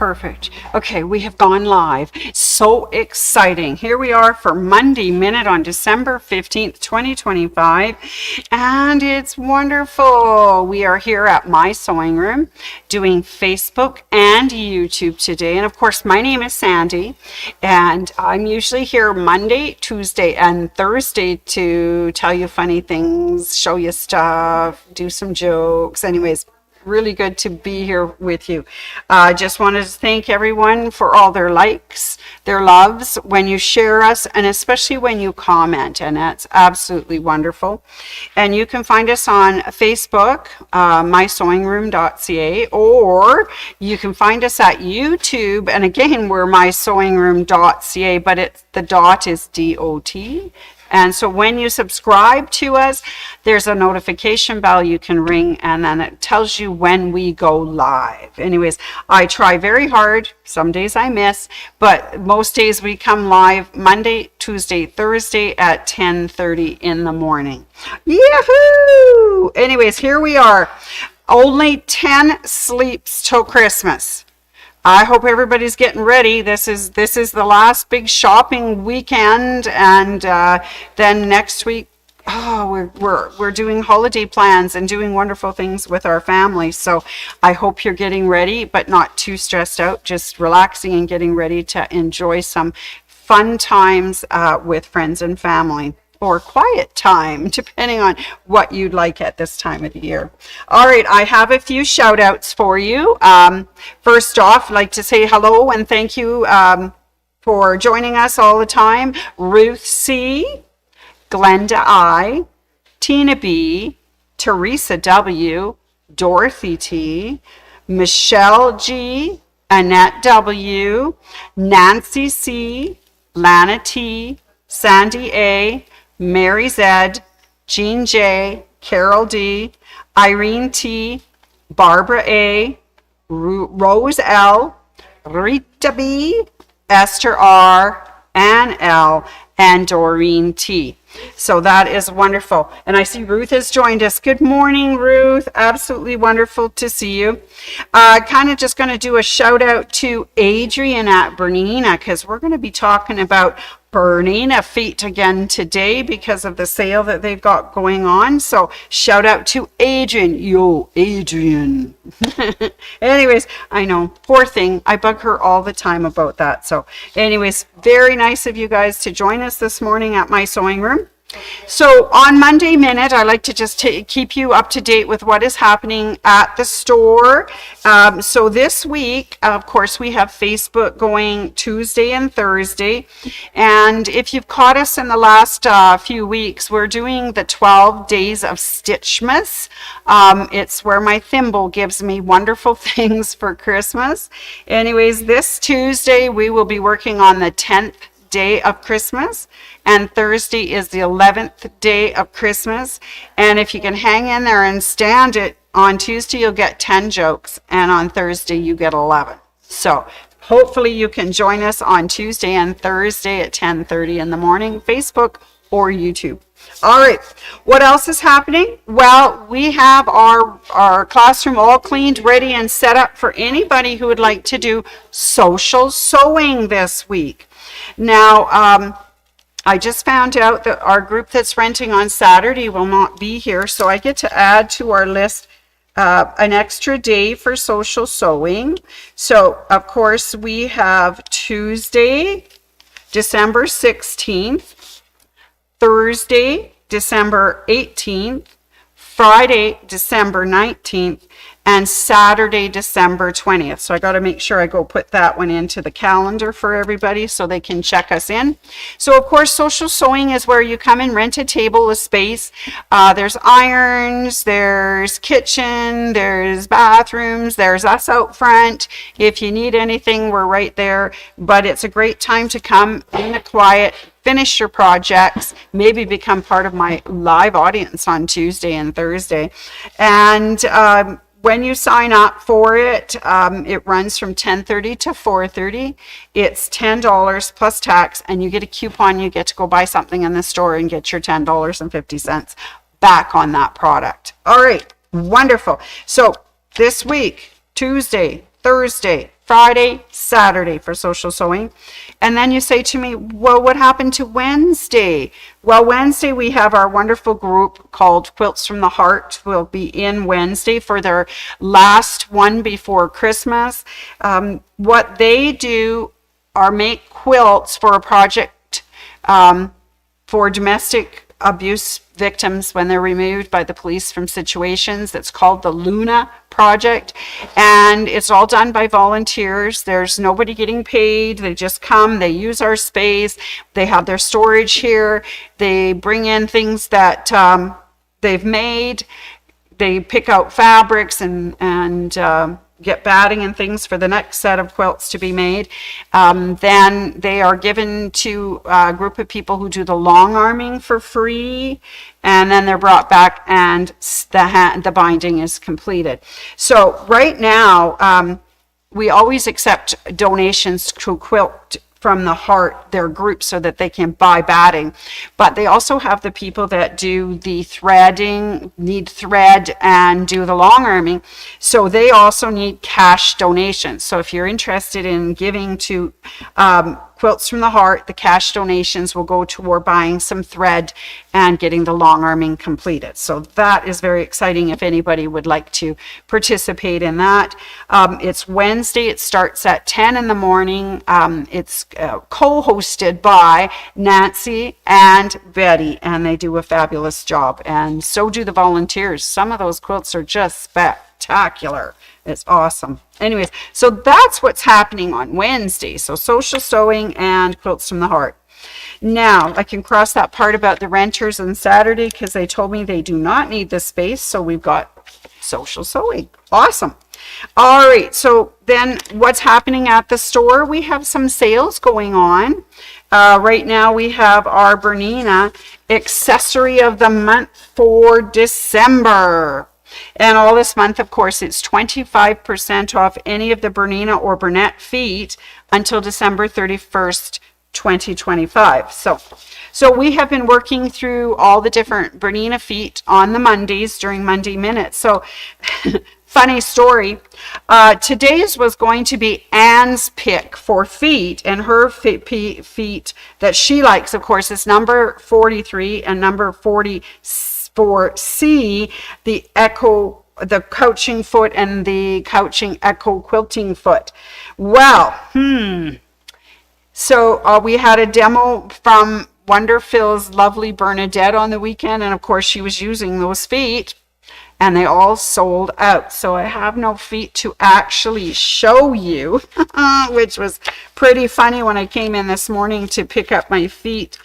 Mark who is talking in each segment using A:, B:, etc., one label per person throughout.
A: Perfect. Okay, we have gone live. So exciting. Here we are for Monday Minute on December 15th, 2025. And it's wonderful. We are here at My Sewing Room doing Facebook and YouTube today. And of course, my name is Sandy. And I'm usually here Monday, Tuesday, and Thursday to tell you funny things, show you stuff, do some jokes. Anyways, really good to be here with you. Just wanted to thank everyone for all their likes, their loves, when you share us, and especially when you comment, and that's absolutely wonderful. And you can find us on Facebook, mysewingroom.ca, or you can find us at YouTube, and again, we're mysewingroom.ca, but the dot is D-O-T. And so when you subscribe to us, there's a notification bell you can ring, and then it tells you when we go live. Anyways, I try very hard. Some days I miss, but most days we come live Monday, Tuesday, Thursday at 10:30 in the morning. Yahoo! Anyways, here we are. Only 10 sleeps till Christmas. I hope everybody's getting ready. This is the last big shopping weekend, and then next week, we're doing holiday plans and doing wonderful things with our family. So I hope you're getting ready, but not too stressed out. Just relaxing and getting ready to enjoy some fun times with friends and family. Or quiet time, depending on what you'd like at this time of the year. All right, I have a few shout outs for you. First off, I'd like to say hello and thank you for joining us all the time. Ruth C., Glenda I., Tina B., Teresa W., Dorothy T., Michelle G., Annette W., Nancy C., Lana T., Sandy A., Mary Z., Jean J., Carol D., Irene T., Barbara A., Rose L., Rita B., Esther R., Ann L., and Doreen T. So that is wonderful. And I see Ruth has joined us. Good morning, Ruth. Absolutely wonderful to see you. Kind of just going to do a shout out to Adrian at Bernina, because we're going to be talking about Bernina feet again today because of the sale that they've got going on. So shout out to Adrian. Yo, Adrian. Anyways, I know, poor thing. I bug her all the time about that. So anyways, very nice of you guys to join us this morning at My Sewing Room. So on Monday Minute, I like to just keep you up to date with what is happening at the store. So this week, of course, we have Facebook going Tuesday and Thursday. And if you've caught us in the last few weeks, we're doing the 12 days of Stitchmas. It's where my thimble gives me wonderful things for Christmas. Anyways, this Tuesday, we will be working on the 10th day of Christmas, and Thursday is the 11th day of Christmas. And if you can hang in there and stand it, on Tuesday you'll get 10 jokes, and on Thursday you get 11. So hopefully you can join us on Tuesday and Thursday at 10:30 in the morning, Facebook or YouTube. All right, what else is happening? Well, we have our classroom all cleaned, ready, and set up for anybody who would like to do social sewing this week. Now, I just found out that our group that's renting on Saturday will not be here, so I get to add to our list an extra day for social sewing. So, of course, we have Tuesday, December 16th, Thursday, December 18th, Friday, December 19th, and Saturday, December 20th. So I got to make sure I go put that one into the calendar for everybody so they can check us in. So of course, social sewing is where you come and rent a table, a space. There's irons, there's kitchen, there's bathrooms, there's us out front. If you need anything, we're right there. But it's a great time to come in the quiet, finish your projects, maybe become part of my live audience on Tuesday and Thursday. And when you sign up for it, it runs from 10:30 to 4:30. It's $10 plus tax, and you get a coupon. You get to go buy something in the store and get your $10.50 back on that product. All right, wonderful. So this week, Tuesday, Thursday, Friday, Saturday for social sewing. And then you say to me, well, what happened to Wednesday? Well, Wednesday we have our wonderful group called Quilts from the Heart. Will be in Wednesday for their last one before Christmas. What they do are make quilts for a project for domestic abuse victims when they're removed by the police from situations. That's called the Luna Project, and it's all done by volunteers. There's nobody getting paid. They just come, they use our space, they have their storage here, they bring in things that they've made, they pick out fabrics and get batting and things for the next set of quilts to be made. Then they are given to a group of people who do the long arming for free, and then they're brought back and the binding is completed. So right now, we always accept donations to Quilt from the Heart, their group, so that they can buy batting. But they also have the people that do the threading, need thread, and do the long arming. So they also need cash donations. So if you're interested in giving to Quilts from the Heart, the cash donations will go toward buying some thread and getting the long arming completed. So that is very exciting if anybody would like to participate in that. It's Wednesday. It starts at 10 in the morning. It's co-hosted by Nancy and Betty, and they do a fabulous job. And so do the volunteers. Some of those quilts are just spectacular. It's awesome. Anyways, so that's what's happening on Wednesday. So social sewing and Quilts from the Heart. Now, I can cross that part about the renters on Saturday because they told me they do not need the space. So we've got social sewing. Awesome. All right. So then what's happening at the store? We have some sales going on. Right now we have our Bernina accessory of the month for December. And all this month, of course, it's 25% off any of the Bernina or Bernette feet until December 31st, 2025. So we have been working through all the different Bernina feet on the Mondays during Monday Minutes. So funny story, today's was going to be Anne's pick for feet, and her feet that she likes, of course, is number 43 and number 40. For C, the couching foot and the couching echo quilting foot. Well, so we had a demo from Wonderfil's lovely Bernadette on the weekend, and of course she was using those feet, and they all sold out. So I have no feet to actually show you, which was pretty funny when I came in this morning to pick up my feet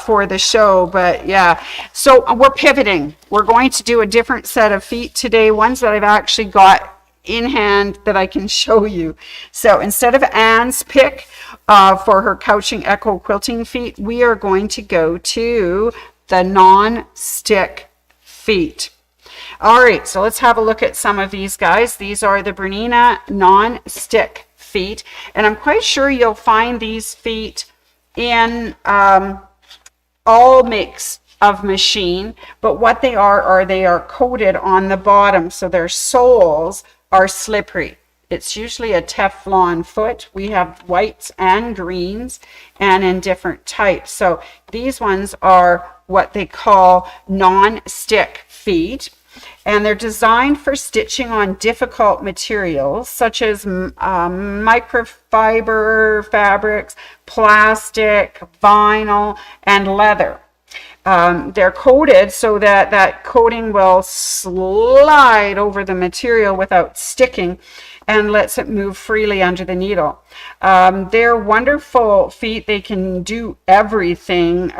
A: for the show. But yeah, so we're pivoting. We're going to do a different set of feet today, ones that I've actually got in hand that I can show you. So instead of Anne's pick for her couching echo quilting feet, we are going to go to the non-stick feet. All right, so let's have a look at some of these guys. These are the Bernina non-stick feet, and I'm quite sure you'll find these feet in all makes of machine, but what they are they are coated on the bottom, so their soles are slippery. It's usually a Teflon foot. We have whites and greens and in different types. So these ones are what they call non-stick feet. And they're designed for stitching on difficult materials such as microfiber fabrics, plastic, vinyl, and leather. They're coated so that that coating will slide over the material without sticking and lets it move freely under the needle. They're wonderful feet. They can do everything.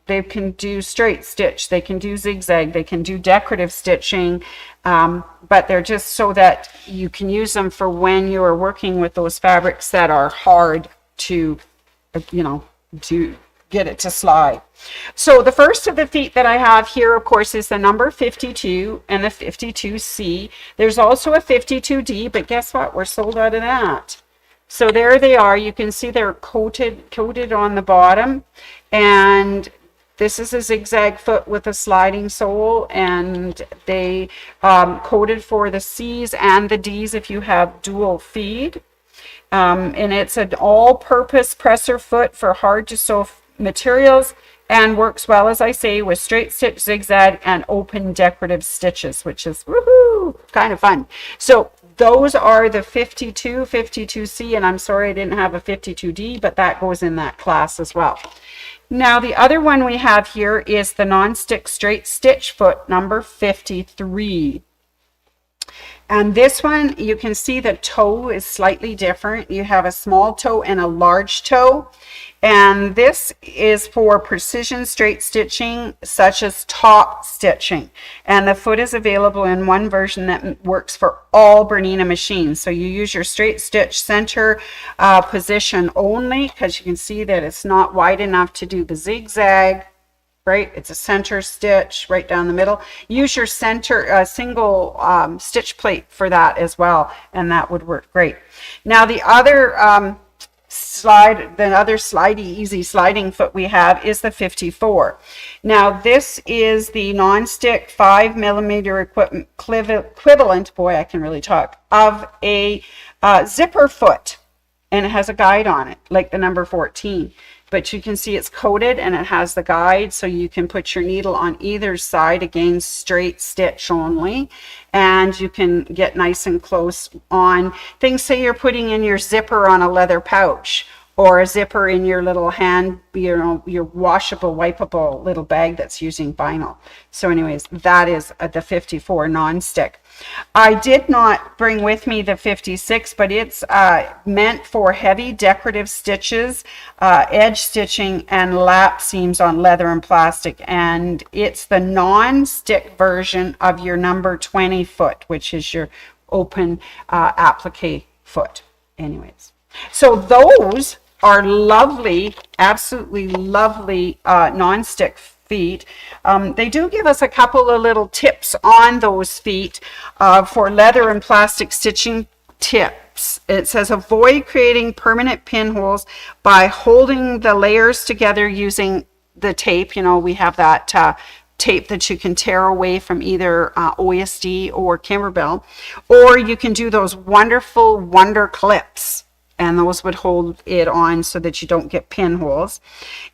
A: They can do straight stitch, they can do zigzag, they can do decorative stitching, but they're just so that you can use them for when you are working with those fabrics that are hard to, to get it to slide. So the first of the feet that I have here, of course, is the number 52 and the 52C. There's also a 52D, but guess what? We're sold out of that. So there they are. You can see they're coated on the bottom, and this is a zigzag foot with a sliding sole, and they coated for the C's and the D's if you have dual feed. And it's an all-purpose presser foot for hard-to-sew materials and works well, as I say, with straight stitch, zigzag, and open decorative stitches, which is woohoo, kind of fun. So those are the 52, 52C, and I'm sorry I didn't have a 52D, but that goes in that class as well. Now, the other one we have here is the non-stick straight stitch foot number 53. And this one, you can see the toe is slightly different. You have a small toe and a large toe. And this is for precision straight stitching, such as top stitching. And the foot is available in one version that works for all Bernina machines. So you use your straight stitch center position only, because you can see that it's not wide enough to do the zigzag. Right, it's a center stitch right down the middle. Use your center single stitch plate for that as well, and that would work great. Now the other slidey, easy sliding foot we have is the 54. Now this is the non-stick 5mm equivalent, boy I can really talk, of a zipper foot, and it has a guide on it like the number 14. But you can see it's coated and it has the guide, so you can put your needle on either side, again straight stitch only, and you can get nice and close on things. Say you're putting in your zipper on a leather pouch, or a zipper in your little hand, your washable, wipeable little bag that's using vinyl. So anyways, that is the 54 non-stick. I did not bring with me the 56, but it's meant for heavy decorative stitches, edge stitching, and lap seams on leather and plastic. And it's the non-stick version of your number 20 foot, which is your open applique foot. Anyways, so those are lovely, absolutely lovely non-stick feet. They do give us a couple of little tips on those feet for leather and plastic stitching tips. It says avoid creating permanent pinholes by holding the layers together using the tape. You know, we have that tape that you can tear away from either OSD or Kimberbell, or you can do those wonderful Wonder Clips, and those would hold it on so that you don't get pinholes.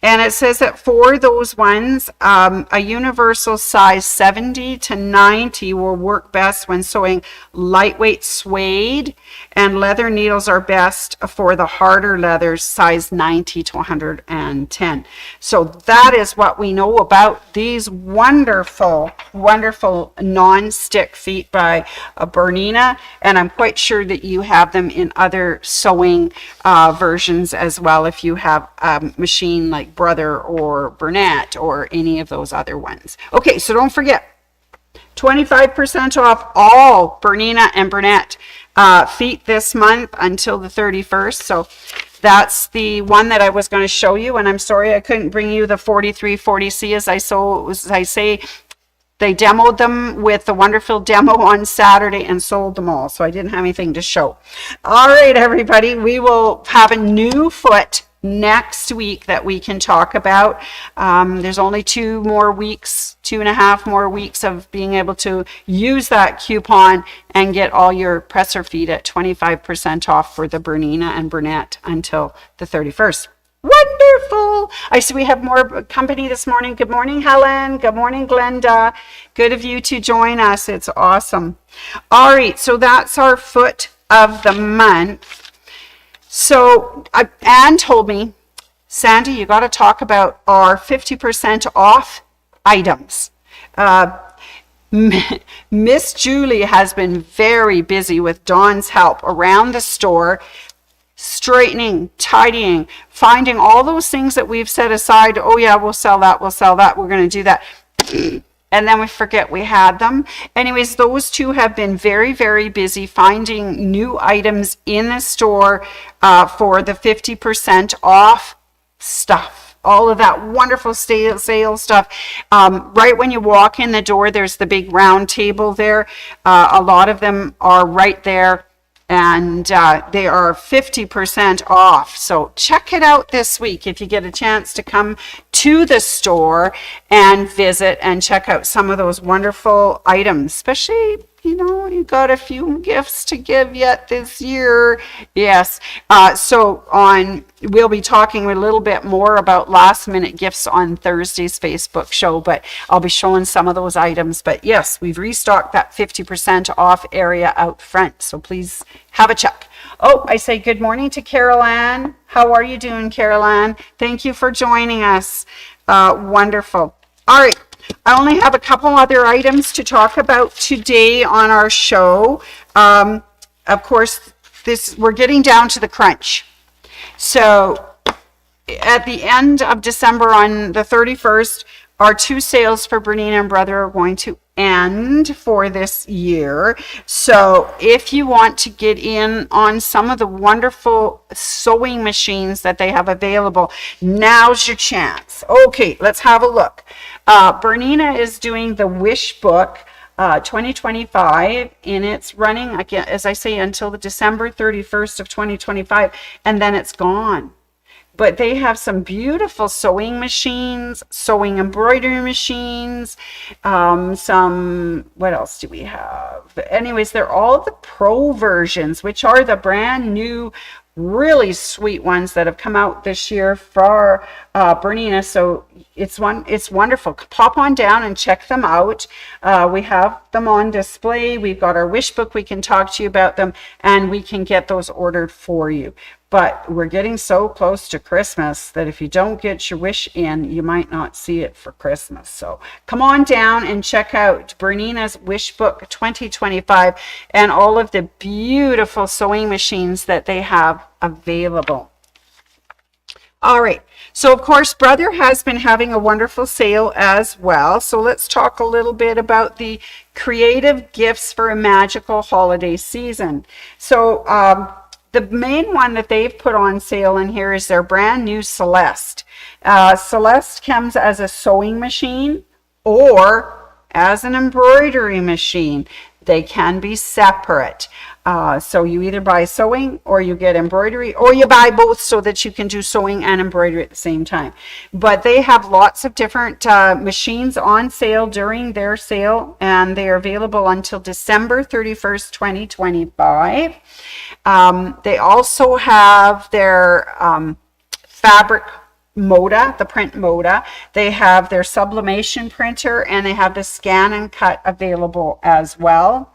A: And it says that for those ones, a universal size 70 to 90 will work best when sewing lightweight suede, and leather needles are best for the harder leathers, size 90 to 110. So that is what we know about these wonderful, wonderful non-stick feet by Bernina, and I'm quite sure that you have them in other sewing versions as well, if you have a machine like Brother or Bernat or any of those other ones. Okay, so don't forget, 25% off all Bernina and Bernat feet this month until the 31st. So that's the one that I was going to show you, and I'm sorry I couldn't bring you the 4340C as I say. They demoed them with the Wonderful demo on Saturday and sold them all, so I didn't have anything to show. All right, everybody, we will have a new foot next week that we can talk about. There's only 2.5 more weeks of being able to use that coupon and get all your presser feet at 25% off for the Bernina and Bernat until the 31st. Wonderful. I see we have more company this morning. Good morning, Helen. Good morning, Glenda. Good of you to join us. It's awesome. All right, so that's our foot of the month. So Anne told me, Sandy, you got to talk about our 50% off items. Miss Julie has been very busy with Dawn's help around the store, straightening, tidying, finding all those things that we've set aside. Oh yeah, we'll sell that, we're going to do that. And then we forget we had them. Anyways, those two have been very, very busy finding new items in the store for the 50% off stuff. All of that wonderful sale stuff. Right when you walk in the door, there's the big round table there. A lot of them are right there. And they are 50% off. So check it out this week if you get a chance to come to the store and visit and check out some of those wonderful items, especially you got a few gifts to give yet this year. Yes. We'll be talking a little bit more about last minute gifts on Thursday's Facebook show, but I'll be showing some of those items. But yes, we've restocked that 50% off area out front. So please have a check. Oh, I say good morning to Carol Ann. How are you doing, Carol Ann? Thank you for joining us. Wonderful. All right. I only have a couple other items to talk about today on our show. Of course, we're getting down to the crunch. So at the end of December on the 31st, our 2 sales for Bernina and Brother are going to end for this year. So if you want to get in on some of the wonderful sewing machines that they have available, now's your chance. Okay, let's have a look. Bernina is doing the Wish Book 2025, and it's running, again, as I say, until the December 31st of 2025, and then it's gone. But they have some beautiful sewing machines, sewing embroidery machines, what else do we have? Anyways, they're all the pro versions, which are the brand new, really sweet ones that have come out this year for Bernina. So it's wonderful. Pop on down and check them out. We have them on display. We've got our Wish Book. We can talk to you about them, and we can get those ordered for you. But we're getting so close to Christmas that if you don't get your wish in, you might not see it for Christmas. So come on down and check out Bernina's Wish Book 2025 and all of the beautiful sewing machines that they have available. All right. So, of course, Brother has been having a wonderful sale as well. So let's talk a little bit about the creative gifts for a magical holiday season. So, the main one that they've put on sale in here is their brand new Celeste. Celeste comes as a sewing machine or as an embroidery machine. They can be separate. So you either buy sewing or you get embroidery, or you buy both so that you can do sewing and embroidery at the same time. But they have lots of different machines on sale during their sale, and they are available until December 31st, 2025. They also have their fabric Moda, the print Moda. They have their sublimation printer, and they have the scan and cut available as well.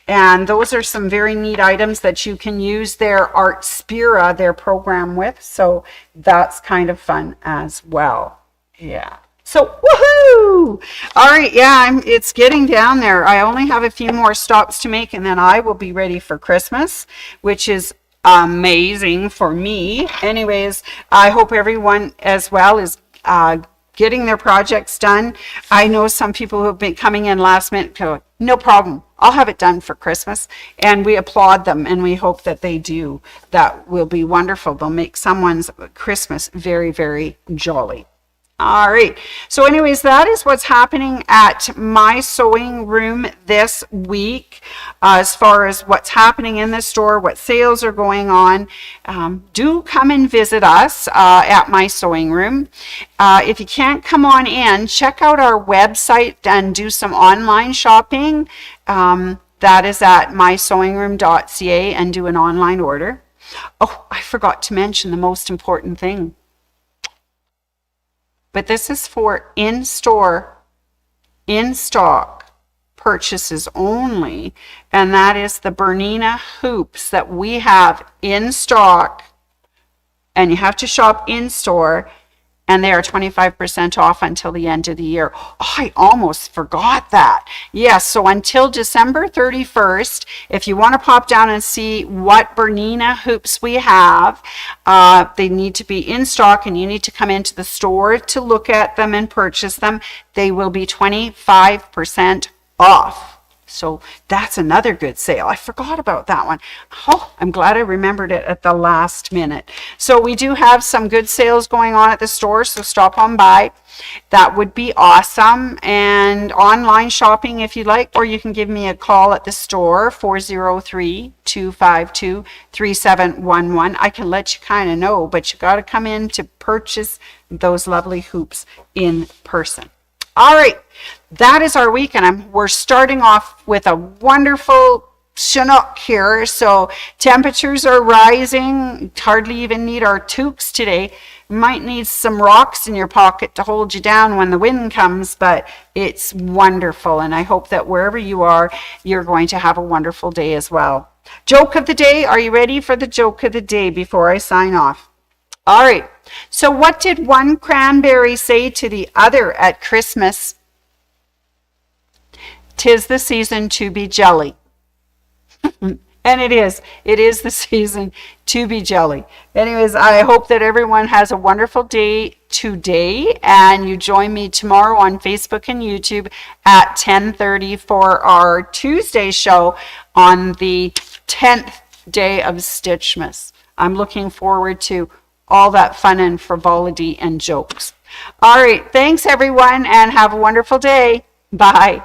A: And those are some very neat items that you can use their Artspira, their program with. So that's kind of fun as well. Yeah. So, woohoo! All right, yeah, it's getting down there. I only have a few more stops to make, and then I will be ready for Christmas, which is amazing for me. Anyways, I hope everyone as well is getting their projects done. I know some people who have been coming in last minute go, no problem, I'll have it done for Christmas, and we applaud them, and we hope that they do. That will be wonderful. They'll make someone's Christmas very, very jolly. All right. So anyways, that is what's happening at my sewing room this week. As far as what's happening in the store, what sales are going on, do come and visit us at my sewing room. If you can't come on in, check out our website and do some online shopping. That is at mysewingroom.ca, and do an online order. Oh, I forgot to mention the most important thing. But this is for in-store, in-stock purchases only. And that is the Bernina hoops that we have in stock. And you have to shop in-store. And they are 25% off until the end of the year. Oh, I almost forgot that. Yes, so until December 31st, if you want to pop down and see what Bernina hoops we have, they need to be in stock, and you need to come into the store to look at them and purchase them. They will be 25% off. So that's another good sale. I forgot about that one. Oh, I'm glad I remembered it at the last minute. So we do have some good sales going on at the store, so stop on by. That would be awesome. And online shopping if you like, or you can give me a call at the store, 403-252-3711. I can let you kind of know, but you got to come in to purchase those lovely hoops in person. All right, that is our week, and we're starting off with a wonderful Chinook here. So temperatures are rising. Hardly even need our toques today. Might need some rocks in your pocket to hold you down when the wind comes, but it's wonderful. And I hope that wherever you are, you're going to have a wonderful day as well. Joke of the day. Are you ready for the joke of the day before I sign off? All right. So what did one cranberry say to the other at Christmas? 'Tis the season to be jelly. And it is the season to be jelly. Anyways, I hope that everyone has a wonderful day today, and you join me tomorrow on Facebook and YouTube at 10:30 for our Tuesday show on the 10th day of Stitchmas. I'm looking forward to all that fun and frivolity and jokes. All right, thanks everyone, and have a wonderful day. Bye.